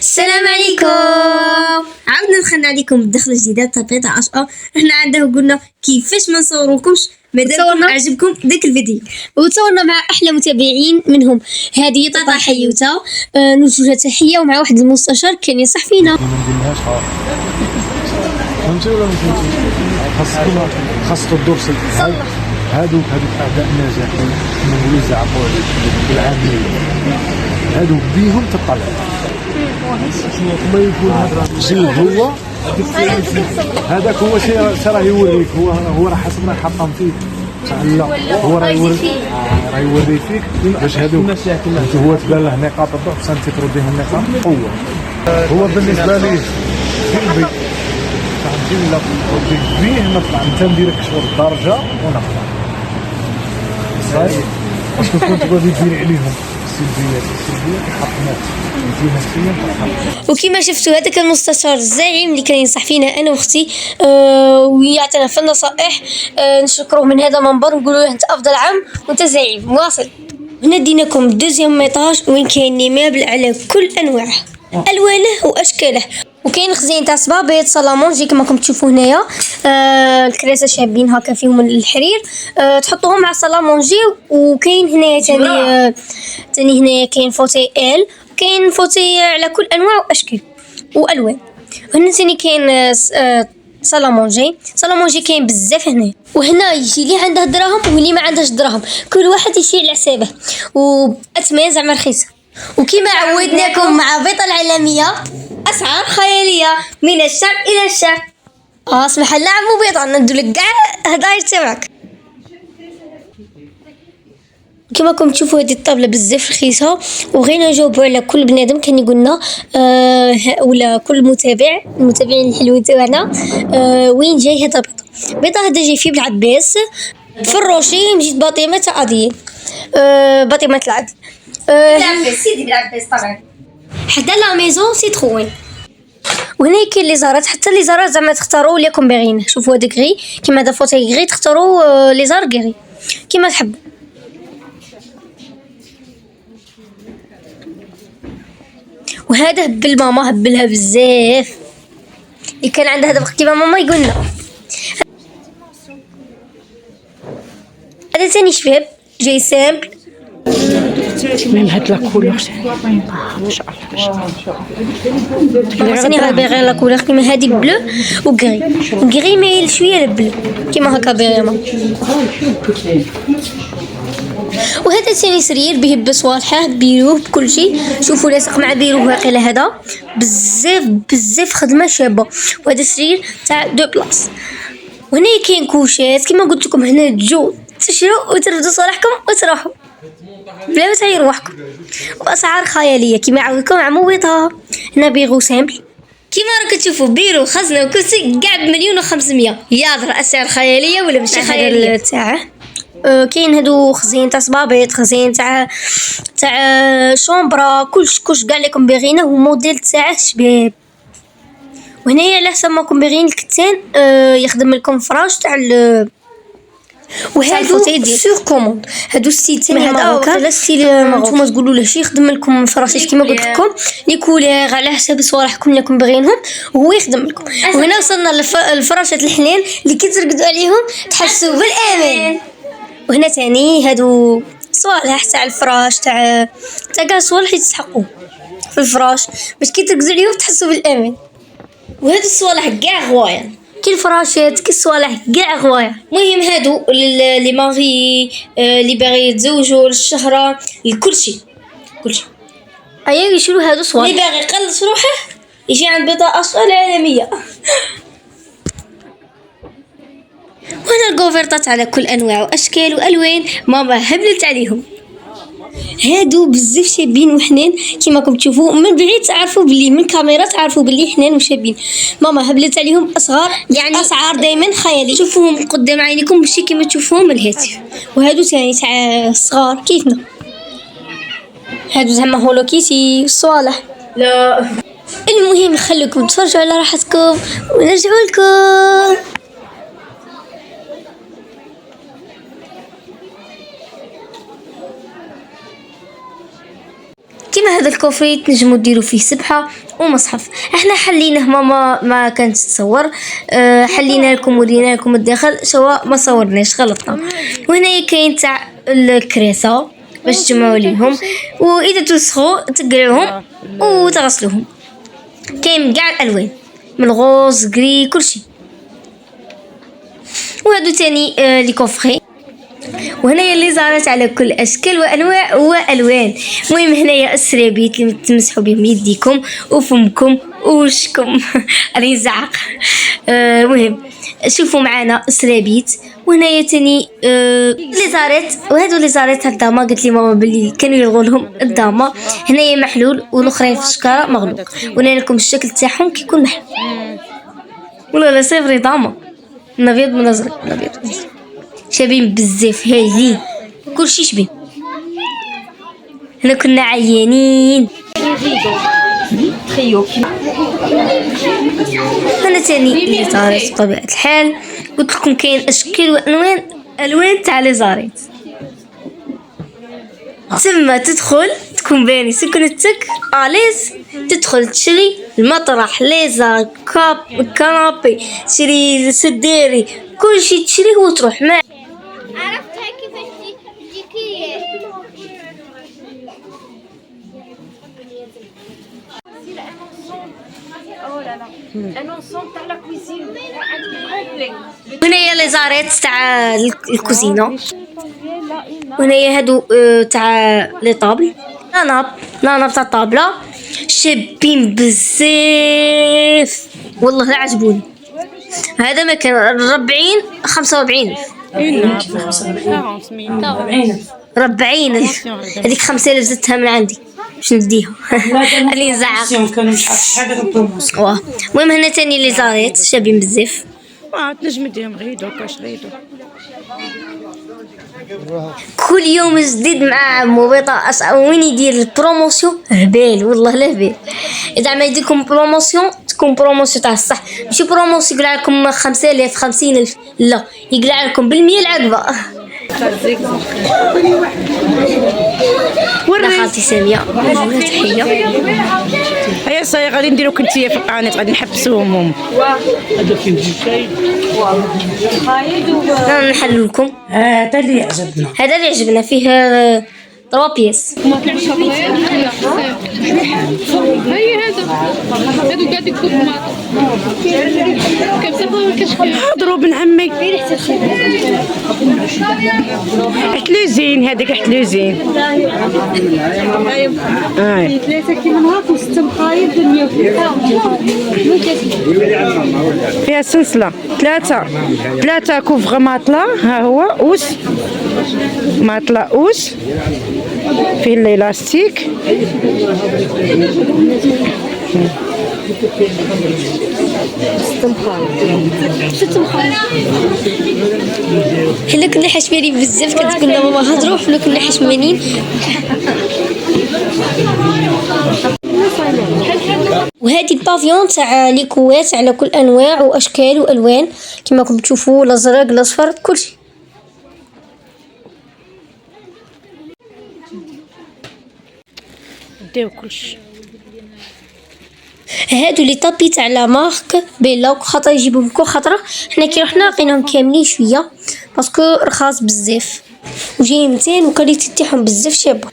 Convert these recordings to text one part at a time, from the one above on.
السلام عليكم. عاودنا دخلنا عليكم بدخله جديده تطبيق عشقه. احنا عنده قلنا كيفاش ما نصوروكمش مادام عجبكم داك الفيديو، وتصورنا مع احلى متابعين منهم هذه طاطا حيوته. نوجه لها تحيه، ومع واحد المستشار كان ينصح فينا. ما نديرهاش فهمتي ولا ما فهمتيش؟ خاصكم الدرس هادوك اعداء الناجحين نقولوا زعقوا بالعاميه هادوك بيهم تطلع ما يكون هو هذاك هو شي راه يوريك، هو راه حسب ما حطم فيك. لا هو راه يوري فيك باش هادوك هو تبان له نقاط الضعف انت ترديهم نقاط القوه. هو بالنسبه لي قلبي فهمتي ولا رديك بيه نطلع انت نديرك شغل الدرجه ونطلع صحيح باسكو كنت غادي ديري عليهم السلبيات يحطموك انت نفسيا تحطم. وكما شفتوا هذا كان المستشار الزعيم اللي كان ينصح فينا انا واختي، ويعطينا في النصائح. نشكروه من هذا المنبر ونقولوا له انت افضل عم وانت زعيم واصل. هنا ديناكم دوزيام ميطاج وين كاين نيمابل على كل انواعه الوانه واشكاله، وكاين خزين تاع صبابيط صالامونجي كما راكم تشوفوا هنايا. الكراسه شابين هكا فيهم الحرير، تحطوهم مع صالامونجي. وكاين هنايا تاني هنايا كاين فوتي ال، كاين فوتي على كل انواع واشكال والوان. هنا تاني كاين صالامونجي كاين بزاف هنا. وهنا يجي لي عنده دراهم واللي ما عندهش دراهم، كل واحد يشيل على حسابه واثمان زعما رخيصه. وكما عودناكم مع بيطة العالمية أسعار خيالية من الشرق إلى الشرق. اسمح الله عمو بيضة ندولك كاع هداير تبعك. كما راكم تشوفوا هذه الطابلة بزاف رخيصة، وغينا نجاوبوا على كل بنادم كان يقولنا ولا كل المتابعين الحلوين تاعنا وين جاي هذا بيضة هذا جاي في بالعباس في الروشي مجيت باطمة تاع أديل، باطمة العدل سيدي بالعباس طبعا حدا لا ميزون سيتروين. وهنا كاين لي زارات، حتى لي زارات زعما تختاروا اللي راكم باغيين. شوفوا هذا غري كيما هذا فوتاي غري، تختاروا لي زار غري كيما تحبوا. وهذا هبل ماما هبلها بزاف، اللي كان عندها هذا كيما ماما يقولنا. هذا ثاني شباب جاي سامبل من هاد لاكولور ما شاء الله راني غير لا كولور كيما هادي بلو وغري مايل شويه للبلو كيما هكا بيريما. وهذا ثاني سرير به بصوالحه بيروه بكل شيء. شوفوا لاصق مع بيروه واقيلا هذا بزاف خدمه شابه. وهذا سرير تاع دو بلاص. وهنا كاين كوشات كيما قلت لكم، هنا تجو تشرو وتردوا صالحكم وتروحوا بلا ما تعيروا روحكم، واسعار خياليه كيما عاودكم عمو بيضها. هنا بيرو سامبل كيما راكم تشوفوا، بيرو خزنه وكرسي كاع ب1,500,000. ياضر اسعار خياليه ولا ماشي خياليه تاعه. كاين هادو خزين تاع صبابيط، خزين تاع شومبرا، كلش كاع لكم باغينه، وموديل تاعه شباب. وهنايا على حسب ما راكم باغيين الكتان يخدم لكم فراش تاع وهادو سور كوموند. هادو السيت تاعي هذا نتوما تقولوا له شي يخدم لكم فراشات كيما قلت لكم لي كولير على حسب صوالحكم اللي راكم باغينهم وهو يخدم لكم. وهنا وصلنا للفراشات الحنان اللي كي ترقدوا عليهم تحسوا بالامان. وهنا تاني هادو صوالح تاع الفراش تاع كاع صوالح يتسحقوا في الفراش باش كي ترقدوا عليهم تحسوا بالامان. وهادو الصوالح كاع غوايه، كي الفراشات كي الصوالح كاع غوايه. المهم هادو لي ماغي اللي باغي يتزوجوا للشهره لكلشي ايا يشرو هادو صوالح. اللي باغي يقلص روحه يجي عند بيضة أسئلة عالمية. وهنا الكوفرطات على كل انواع واشكال والوان ماما هبلت عليهم. هادو بزاف شابين وحنان كيما راكم تشوفوا، من بعيد تعرفوا باللي من الكاميرا تعرفوا باللي حنان وشابين. ماما هبلت عليهم اصغار يعني اسعار دائما خيالي. شوفوهم قدام عينيكم ماشي كيما تشوفوهم الهاتف. وهادو ثاني تاع صغار كيفنا، هادو زعما هولو كيتي الصوالح. لا المهم نخليكم تفرجوا على راحتكم ونرجعوا لكم. كما هذا الكوفري تنجموا ديروا فيه سبحه ومصحف. احنا حليناه، ماما ما كانت تصور، حلينا لكم ورينا لكم الداخل، سواء ما صورناش غلطنا. وهنا كاين تاع الكراسه باش تجمعوا ليهم، واذا توسخوا تقلعوهم وتغسلوهم. كاين كاع الالوان من غوز غري كلشي. وهادو تاني لي كوفري. وهنايا اللي زارت على كل اشكال وانواع والوان. المهم هنايا السرابيت اللي تمسحوا بهم يديكم وفمكم ووشكم. راني نزعق. المهم شوفوا معنا السرابيت. وهنايا تاني اللي زارت، وهادو اللي زارت الداما قالت لي ماما بلي كانوا يلغوا لهم الداما. هنايا محلول والاخرين في الشكاره مغلوق، ونوري لكم الشكل تاعهم كيكون محلول. ولا صافري داما من ابيض من ازرق، من ابيض من ازرق، شابين بزاف هايلين كلشي شبين. هنا كنا عيانين. هنا تاني اللي زارت بطبيعة الحال. قلت لكم كاين اشكال والوان، الوان تاع لي زاريت. تما تدخل تكون باني سكنتك اليز، تدخل تشري المطرح ليزا كانابي، تشري سديري، كل شيء تشريه وتروح. ما عرفتها كيفاش تجيكي هنايا لي زاريت تاع الكوزينه. وهنايا هادو تاع لي طابل، ناناب تاع الطابله شابين بزاف والله لا عجبوني. هذا ما كان 45 40,000. هذيك 5,000 زدتها من عندي باش نديها. اللي نزعق. المهم هنا تاني لي زاريت شابين بزاف. تنجم ديهم غيدو كاش غيدو كل يوم جديد مع عمو بيطا. وين يدير البروموسيون هبال والله لا هبال. اذا ما يديركم بروموسيون تكون بروموسيون تاع الصح، ماشي بروموسيون يقلع لكم 5,000 50,000، لا يقلع لكم بالمية العقبه. ورا خالتي ساميه تحيه. هيا صاي غادي نديرو كنتيه في القناه غادي نحبسوهم. نحلو لكم. هذا اللي عجبنا، هذا اللي عجبنا فيه 3 بياس. هي هذا قاعد يكتب حضروا بن عمي. حتلوزين هذاك حتلوزين. ثلاثة كيلو هاك وستة مقايد فيها سلسلة. ثلاثة كوفغ ماطلة. ها هو أوس ماطلة أوس فيه الإلاستيك. حنا كنا حشمانين بزاف، كتقول لنا ماما هضروا، حنا كنا حشمانين. وهذه البافيون تاع لي كوات على كل انواع واشكال والوان كما راكم تشوفوا، الازرق الاصفر كلشي. داو كلشي. هادو لي طابي تاع لا مارك بيلا، خاطر يجيبوهم كل خطره. حنا كي رحنا لقيناهم كاملين شويه باسكو رخاص بزاف وجايين مزيان وكاليتي تاعهم بزاف شابه.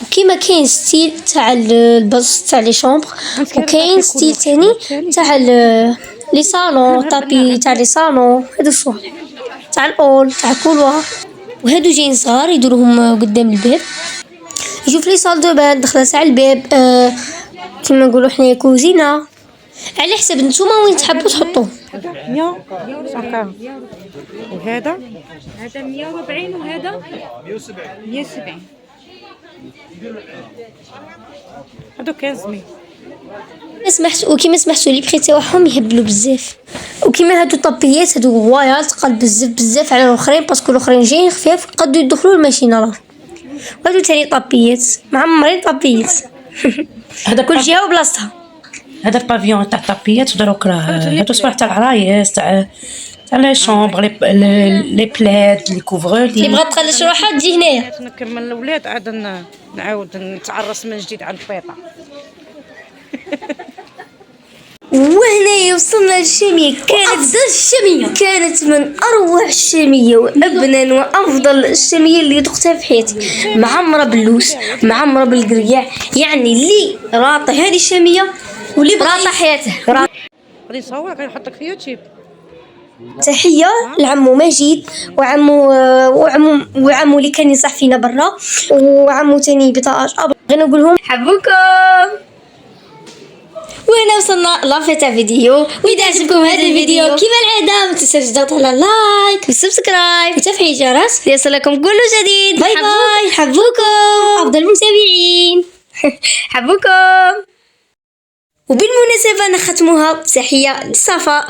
وكيما كاين ستيل تاع البلاص تاع لي شومبر، وكاين ستيل تاني تاع لي صالون، طابي تاع لي صالون. هادو صوالح تاع الاول تاع كولوار. وهادو جايين صغار يديروهم قدام الباب. يجوا في لي صال دو بان دخله تاع الباب، كما نقولوا حنايا كوزينه، على حسب نتوما وين تحبوا تحطوه. 140 وهذا 140 وهذا 170. هادو 1500. وكيما سمحتوا لي بري تاعهم يهبلوا بزاف. وكيما هادو طابيات هادو غوايال تقل بزاف على الاخرين باسكو الاخرين جايين خفاف قدوا يدخلوا الماشينه راه. وهادو تاني طابيات معمرين طابيات. هذا كل جهه وبلاصتها. هذا البافيون تاع الطابيات ودروك راه هادو صباح تاع العرايس تاع لي شومبر لي بلات لي كوفغور اللي بغات تخلص روحها تجي هنايا. نكمل الاولاد عاد نعاود نتعرس من جديد على البيطه. وهنا وصلنا للشامية. كانت من اروع الشامية وابنى وافضل الشامية اللي ذقتها في حياتي، معمرة باللوز معمرة بالقرقاع، يعني اللي راطي هذه الشامية واللي راطي حياته. غادي نصور غادي نحطك في يوتيوب. تحية لعمو مجيد وعمو اللي كان ينصح فينا برا، وعمو تاني بطاقة بغينا نقولهم حبوكم. وهنا وصلنا لافي تاع فيديو. واذا عجبكم هذا الفيديو كيما العاده ما تنساوش تضغطوا على لايك وسبسكرايب وتفعيل الجرس ليصلكم كل جديد. باي باي. حبوكم افضل المتابعين. حبوكم. وبالمناسبه نختموها بتحيه لصفاء.